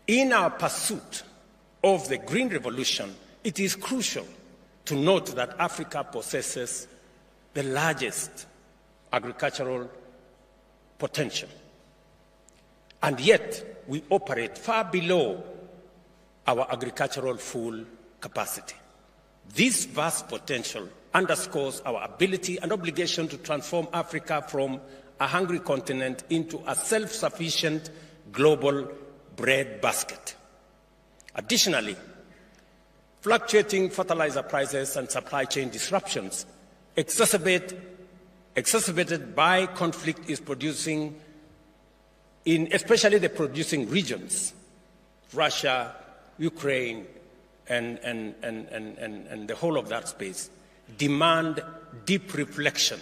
In our pursuit of the Green Revolution, it is crucial to note that Africa possesses the largest agricultural potential, and yet we operate far below our agricultural full capacity. This vast potential underscores our ability and obligation to transform Africa from a hungry continent into a self-sufficient global bread basket. Additionally, fluctuating fertilizer prices and supply chain disruptions exacerbated by conflict is producing in especially the producing regions, Russia, Ukraine, and the whole of that space, demand deep reflection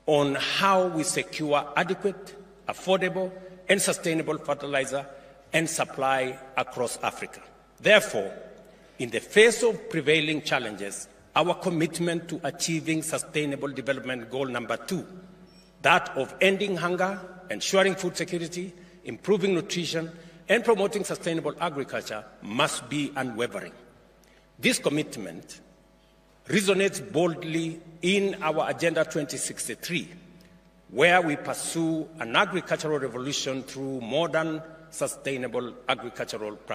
on how we secure adequate, affordable, and sustainable fertilizer and supply across Africa. Therefore, in the face of prevailing challenges, our commitment to achieving Sustainable Development Goal number 2, that of ending hunger, ensuring food security, improving nutrition, and promoting sustainable agriculture, must be unwavering. This commitment resonates boldly in our Agenda 2063, where we pursue an agricultural revolution through modern, sustainable agricultural practices.